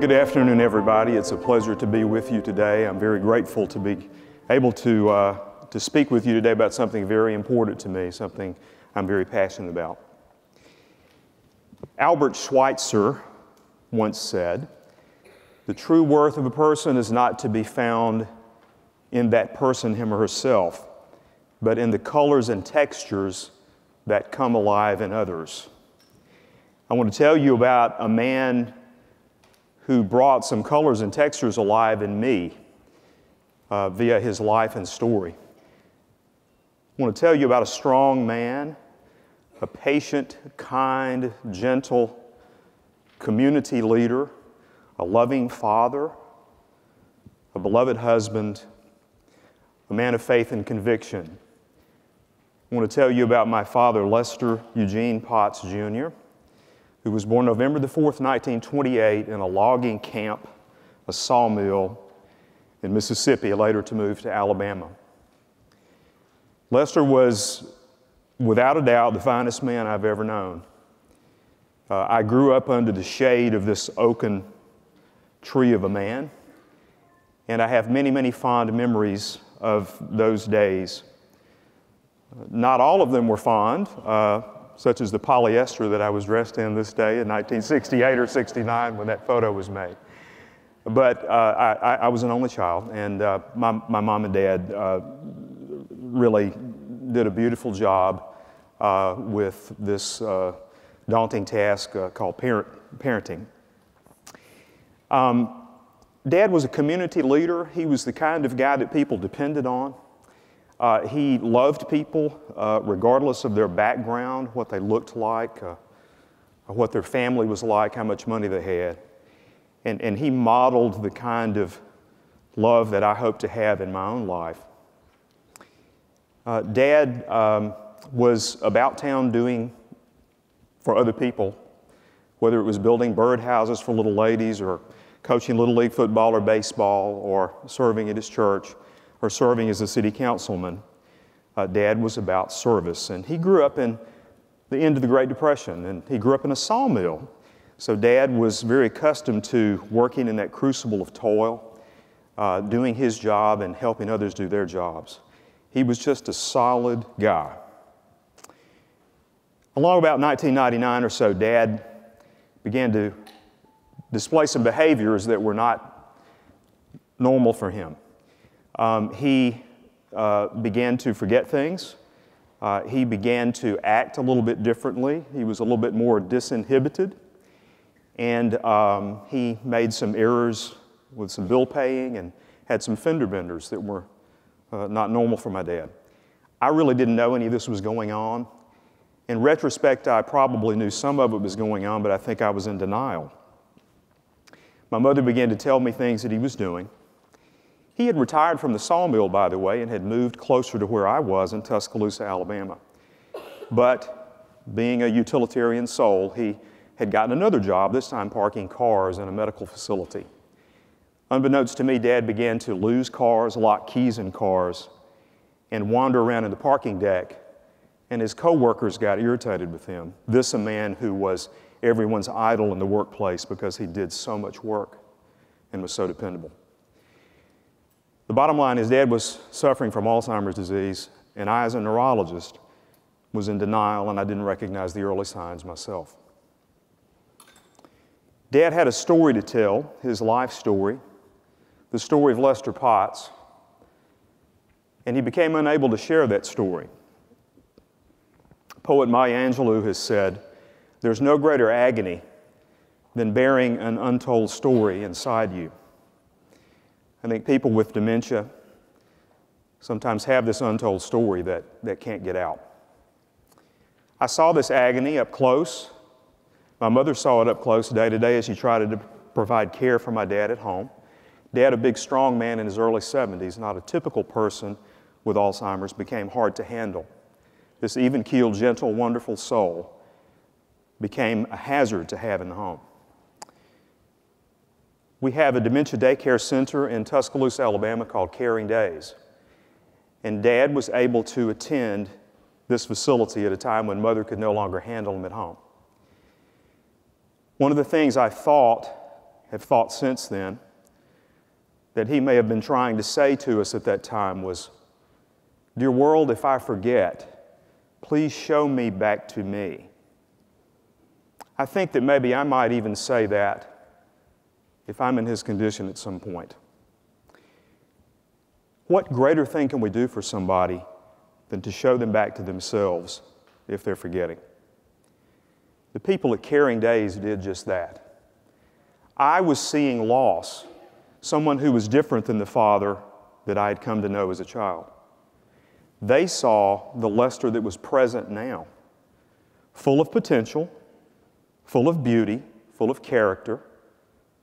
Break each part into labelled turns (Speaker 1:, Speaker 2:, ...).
Speaker 1: Good afternoon, everybody. It's a pleasure to be with you today. I'm very grateful to be able to speak with you today about something very important to me, something I'm very passionate about. Albert Schweitzer once said, "The true worth of a person is not to be found in that person, him or herself, but in the colors and textures that come alive in others." I want to tell you about a man who brought some colors and textures alive in me via his life and story. I want to tell you about a strong man, a patient, kind, gentle community leader, a loving father, a beloved husband, a man of faith and conviction. I want to tell you about my father, Lester Eugene Potts, Jr., who was born November the 4th, 1928 in a logging camp, a sawmill in Mississippi, later to move to Alabama. Lester was, without a doubt, the finest man I've ever known. I grew up under the shade of this oaken tree of a man, and I have many, many fond memories of those days. Not all of them were fond, such as the polyester that I was dressed in this day in 1968 or 69 when that photo was made. But I was an only child, and my mom and dad really did a beautiful job with this daunting task called parenting. Dad was a community leader. He was the kind of guy that people depended on. He loved people regardless of their background, what they looked like, what their family was like, how much money they had. And he modeled the kind of love that I hope to have in my own life. Dad was about town doing for other people, whether it was building birdhouses for little ladies or coaching Little League football or baseball or serving at his church or serving as a city councilman. Dad was about service. And he grew up in the end of the Great Depression, and he grew up in a sawmill. So Dad was very accustomed to working in that crucible of toil, doing his job and helping others do their jobs. He was just a solid guy. Along about 1999 or so, Dad began to display some behaviors that were not normal for him. He began to forget things. He began to act a little bit differently. He was a little bit more disinhibited. And he made some errors with some bill paying and had some fender benders that were not normal for my dad. I really didn't know any of this was going on. In retrospect, I probably knew some of it was going on, but I think I was in denial. My mother began to tell me things that he was doing. He had retired from the sawmill, by the way, and had moved closer to where I was in Tuscaloosa, Alabama. But being a utilitarian soul, he had gotten another job, this time parking cars in a medical facility. Unbeknownst to me, Dad began to lose cars, lock keys in cars, and wander around in the parking deck, and his coworkers got irritated with him. This a man who was everyone's idol in the workplace because he did so much work and was so dependable. The bottom line is Dad was suffering from Alzheimer's disease, and I, as a neurologist, was in denial, and I didn't recognize the early signs myself. Dad had a story to tell, his life story, the story of Lester Potts, and he became unable to share that story. Poet Maya Angelou has said, "There's no greater agony than bearing an untold story inside you." I think people with dementia sometimes have this untold story that can't get out. I saw this agony up close. My mother saw it up close day to day as she tried to provide care for my dad at home. Dad, a big, strong man in his early 70s, not a typical person with Alzheimer's, became hard to handle. This even-keeled, gentle, wonderful soul became a hazard to have in the home. We have a dementia daycare center in Tuscaloosa, Alabama called Caring Days. And Dad was able to attend this facility at a time when Mother could no longer handle him at home. One of the things I thought have thought since then that he may have been trying to say to us at that time was, "Dear world, if I forget, please show me back to me." I think that maybe I might even say that if I'm in his condition at some point. What greater thing can we do for somebody than to show them back to themselves if they're forgetting? The people at Caring Days did just that. I was seeing loss, someone who was different than the father that I had come to know as a child. They saw the Lester that was present now, full of potential, full of beauty, full of character.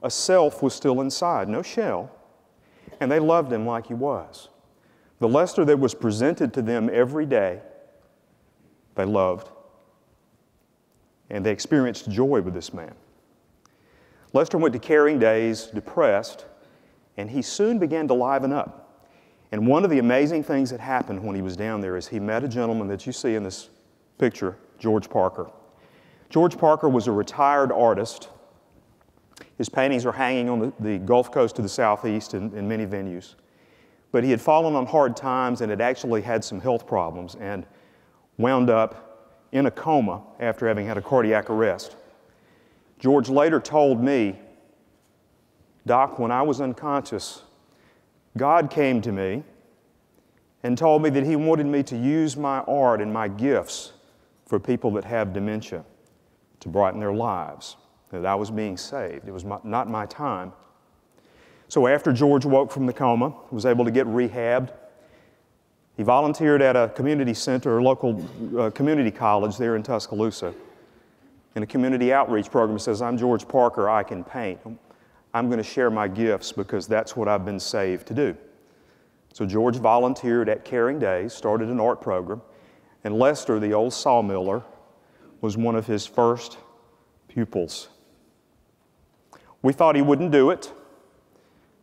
Speaker 1: A self was still inside, no shell, and they loved him like he was. The Lester that was presented to them every day, they loved, and they experienced joy with this man. Lester went to Caring Days depressed, and he soon began to liven up. And one of the amazing things that happened when he was down there is he met a gentleman that you see in this picture, George Parker. George Parker was a retired artist. His paintings are hanging on the Gulf Coast to the southeast in many venues. But he had fallen on hard times and had actually had some health problems and wound up in a coma after having had a cardiac arrest. George later told me, "Doc, when I was unconscious, God came to me and told me that He wanted me to use my art and my gifts for people that have dementia, to brighten their lives, that I was being saved. It was not my time." So after George woke from the coma, was able to get rehabbed, he volunteered at a community center, a local community college there in Tuscaloosa, in a community outreach program. He says, "I'm George Parker, I can paint. I'm going to share my gifts because that's what I've been saved to do." So George volunteered at Caring Days, started an art program, and Lester, the old sawmiller, was one of his first pupils. We thought he wouldn't do it.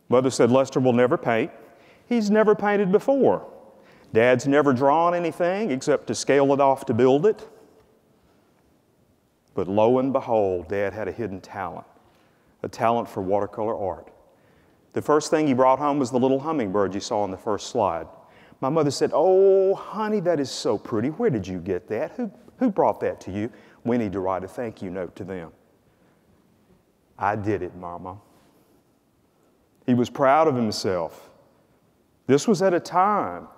Speaker 1: Mother said, "Lester will never paint. He's never painted before. Dad's never drawn anything except to scale it off to build it." But lo and behold, Dad had a hidden talent, a talent for watercolor art. The first thing he brought home was the little hummingbird you saw on the first slide. My mother said, "Oh, honey, that is so pretty. Where did you get that? Who brought that to you?" We need to write a thank you note to them. "I did it, Mama." He was proud of himself. This was at a time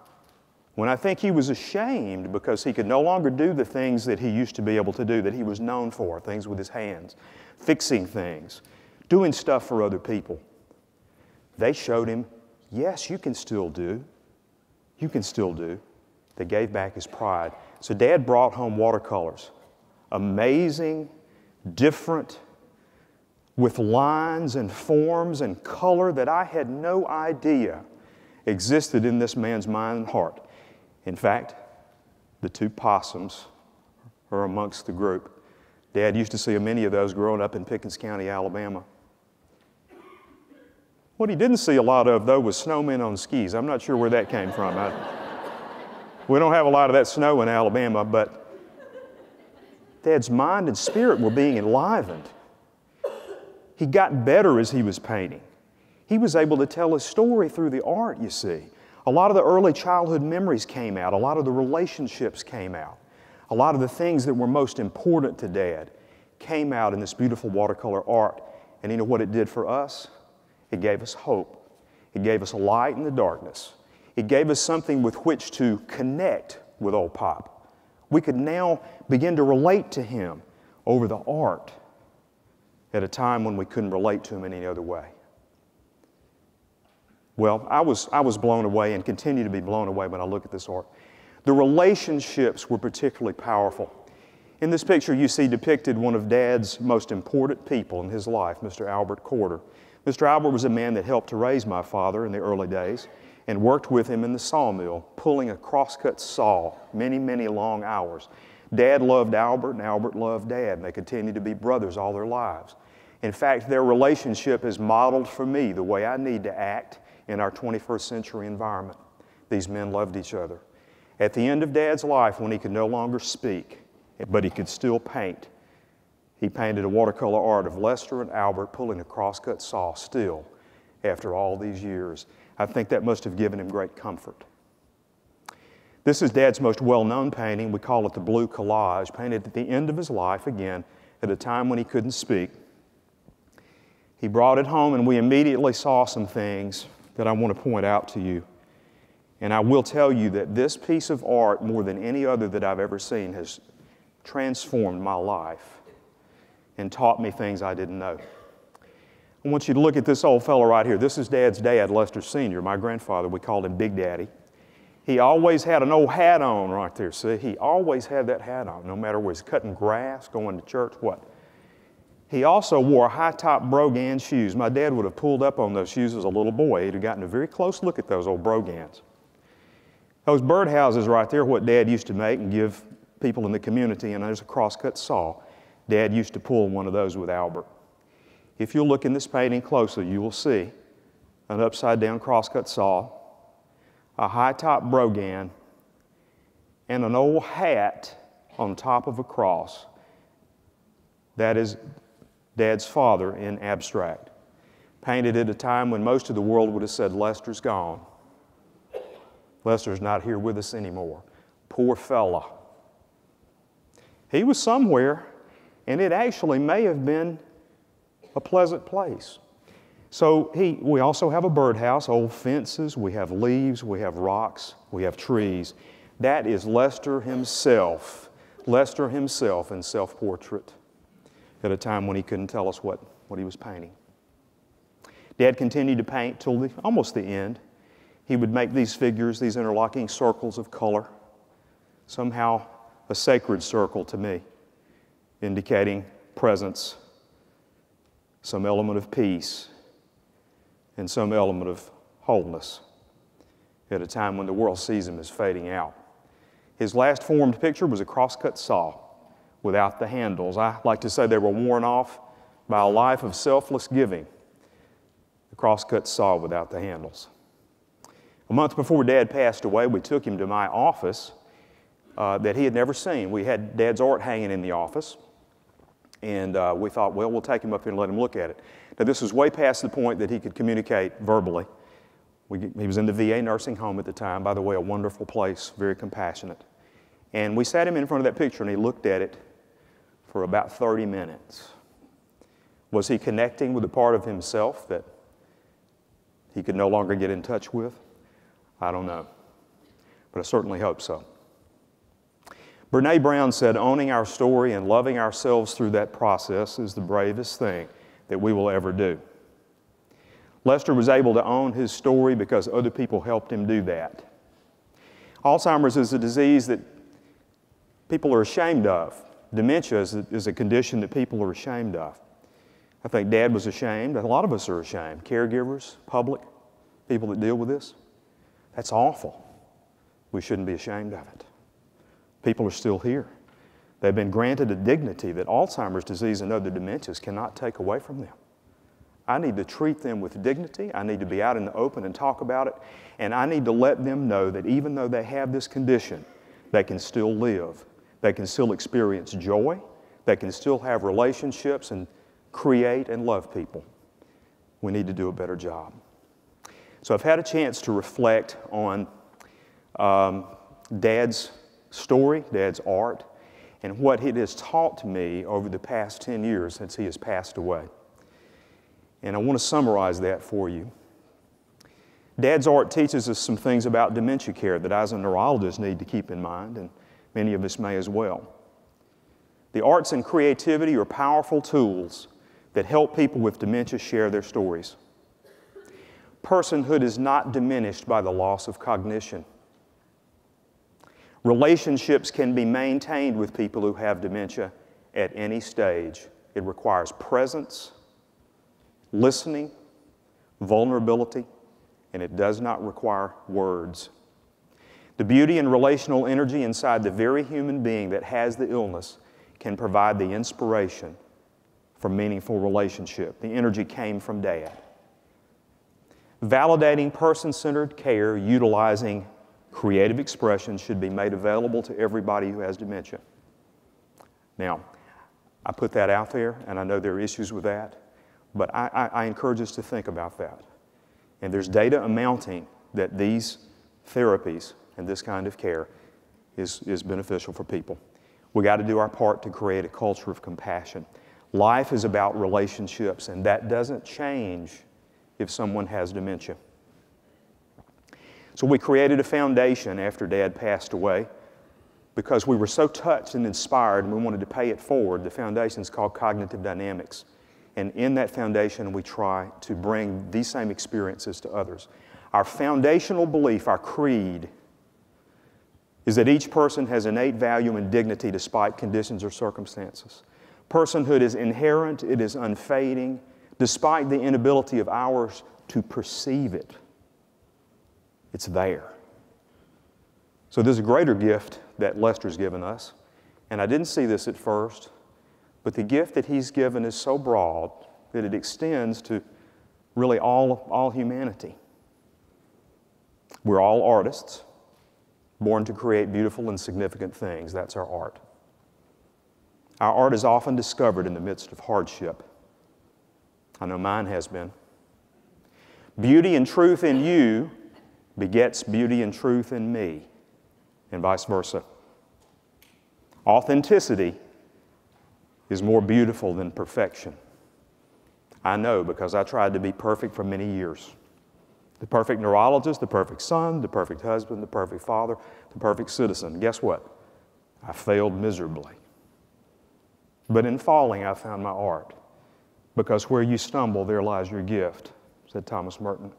Speaker 1: when I think he was ashamed because he could no longer do the things that he used to be able to do, that he was known for, things with his hands, fixing things, doing stuff for other people. They showed him, yes, you can still do. You can still do. They gave back his pride. So Dad brought home watercolors. Amazing, different, with lines and forms and color that I had no idea existed in this man's mind and heart. In fact, the two possums are amongst the group. Dad used to see many of those growing up in Pickens County, Alabama. What he didn't see a lot of, though, was snowmen on skis. I'm not sure where that came from. We don't have a lot of that snow in Alabama, but Dad's mind and spirit were being enlivened. He got better as he was painting. He was able to tell his story through the art, you see. A lot of the early childhood memories came out. A lot of the relationships came out. A lot of the things that were most important to Dad came out in this beautiful watercolor art. And you know what it did for us? It gave us hope. It gave us a light in the darkness. It gave us something with which to connect with old Pop. We could now begin to relate to him over the art at a time when we couldn't relate to him in any other way. Well, I was blown away and continue to be blown away when I look at this art. The relationships were particularly powerful. In this picture, you see depicted one of Dad's most important people in his life, Mr. Albert Corder. Mr. Albert was a man that helped to raise my father in the early days and worked with him in the sawmill, pulling a crosscut saw many, many long hours. Dad loved Albert, and Albert loved Dad, and they continued to be brothers all their lives. In fact, their relationship has modeled for me the way I need to act in our 21st century environment. These men loved each other. At the end of Dad's life, when he could no longer speak, but he could still paint, he painted a watercolor art of Lester and Albert pulling a crosscut saw still after all these years. I think that must have given him great comfort. This is Dad's most well-known painting. We call it the Blue Collage, painted at the end of his life, again, at a time when he couldn't speak. He brought it home, and we immediately saw some things that I want to point out to you. And I will tell you that this piece of art, more than any other that I've ever seen, has transformed my life and taught me things I didn't know. I want you to look at this old fellow right here. This is Dad's dad, Lester Sr., my grandfather. We called him Big Daddy. He always had an old hat on right there. See, he always had that hat on, no matter where he's cutting grass, going to church, what. He also wore high-top Brogan shoes. My dad would have pulled up on those shoes as a little boy. He'd have gotten a very close look at those old Brogans. Those birdhouses right there, what Dad used to make and give people in the community, and there's a crosscut saw. Dad used to pull one of those with Albert. If you look in this painting closely, you will see an upside-down crosscut saw, a high-top Brogan, and an old hat on top of a cross. That is Dad's father in abstract, painted at a time when most of the world would have said, Lester's gone. Lester's not here with us anymore. Poor fella. He was somewhere, and it actually may have been a pleasant place. So we also have a birdhouse, old fences, we have leaves, we have rocks, we have trees. That is Lester himself in self-portrait at a time when he couldn't tell us what he was painting. Dad continued to paint till almost the end. He would make these figures, these interlocking circles of color, somehow a sacred circle to me, indicating presence, some element of peace, and some element of wholeness at a time when the world sees him as fading out. His last formed picture was a crosscut saw without the handles. I like to say they were worn off by a life of selfless giving. The crosscut saw without the handles. A month before Dad passed away, we took him to my office that he had never seen. We had Dad's art hanging in the office, and we thought, well, we'll take him up here and let him look at it. Now, this was way past the point that he could communicate verbally. He was in the VA nursing home at the time, by the way, a wonderful place, very compassionate. And we sat him in front of that picture, and he looked at it for about 30 minutes. Was he connecting with a part of himself that he could no longer get in touch with? I don't know, but I certainly hope so. Brene Brown said, owning our story and loving ourselves through that process is the bravest thing that we will ever do. Lester was able to own his story because other people helped him do that. Alzheimer's is a disease that people are ashamed of. Dementia is a condition that people are ashamed of. I think Dad was ashamed. A lot of us are ashamed. Caregivers, public, people that deal with this. That's awful. We shouldn't be ashamed of it. People are still here. They've been granted a dignity that Alzheimer's disease and other dementias cannot take away from them. I need to treat them with dignity. I need to be out in the open and talk about it. And I need to let them know that even though they have this condition, they can still live. They can still experience joy. They can still have relationships and create and love people. We need to do a better job. So I've had a chance to reflect on Dad's story, Dad's art, and what it has taught me over the past 10 years since he has passed away. And I want to summarize that for you. Dad's art teaches us some things about dementia care that I as a neurologist need to keep in mind, and many of us may as well. The arts and creativity are powerful tools that help people with dementia share their stories. Personhood is not diminished by the loss of cognition. Relationships can be maintained with people who have dementia at any stage. It requires presence, listening, vulnerability, and it does not require words. The beauty and relational energy inside the very human being that has the illness can provide the inspiration for meaningful relationship. The energy came from Dad. Validating person-centered care utilizing creative expression should be made available to everybody who has dementia. Now, I put that out there, and I know there are issues with that, but I encourage us to think about that. And there's data amounting that these therapies and this kind of care is beneficial for people. We got to do our part to create a culture of compassion. Life is about relationships, and that doesn't change if someone has dementia. So we created a foundation after Dad passed away because we were so touched and inspired and we wanted to pay it forward. The foundation is called Cognitive Dynamics. And in that foundation, we try to bring these same experiences to others. Our foundational belief, our creed, is that each person has innate value and dignity despite conditions or circumstances. Personhood is inherent, it is unfading, despite the inability of ours to perceive it. It's there. So there's a greater gift that Lester's given us, and I didn't see this at first, but the gift that he's given is so broad that it extends to really all humanity. We're all artists, born to create beautiful and significant things. That's our art. Our art is often discovered in the midst of hardship. I know mine has been. Beauty and truth in you begets beauty and truth in me, and vice versa. Authenticity is more beautiful than perfection. I know because I tried to be perfect for many years. The perfect neurologist, the perfect son, the perfect husband, the perfect father, the perfect citizen. Guess what? I failed miserably. But in falling, I found my art. Because where you stumble, there lies your gift, said Thomas Merton.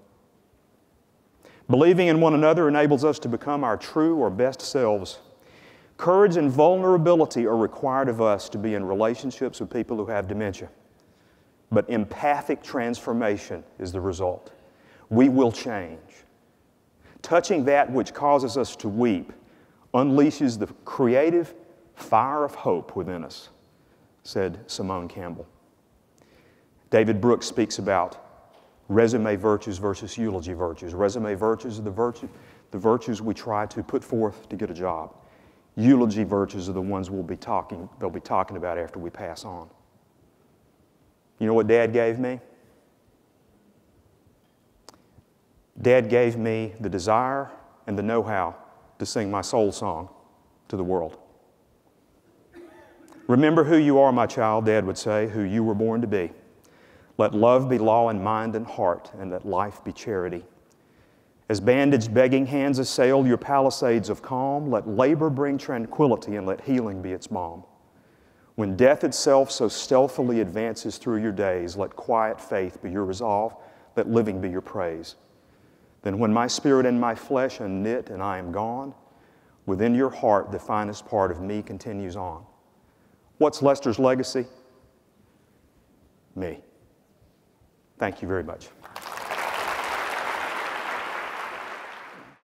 Speaker 1: Believing in one another enables us to become our true or best selves. Courage and vulnerability are required of us to be in relationships with people who have dementia. But empathic transformation is the result. We will change. Touching that which causes us to weep unleashes the creative fire of hope within us, said Simone Campbell. David Brooks speaks about resume virtues versus eulogy virtues. Resume virtues are the virtues we try to put forth to get a job. Eulogy virtues are the ones they'll be talking about after we pass on. You know what Dad gave me? Dad gave me the desire and the know-how to sing my soul song to the world. Remember who you are, my child, Dad would say, who you were born to be. Let love be law in mind and heart, and let life be charity. As bandaged begging hands assail your palisades of calm, let labor bring tranquility and let healing be its balm. When death itself so stealthily advances through your days, let quiet faith be your resolve, let living be your praise. Then when my spirit and my flesh are knit and I am gone, within your heart the finest part of me continues on. What's Lester's legacy? Me. Thank you very much.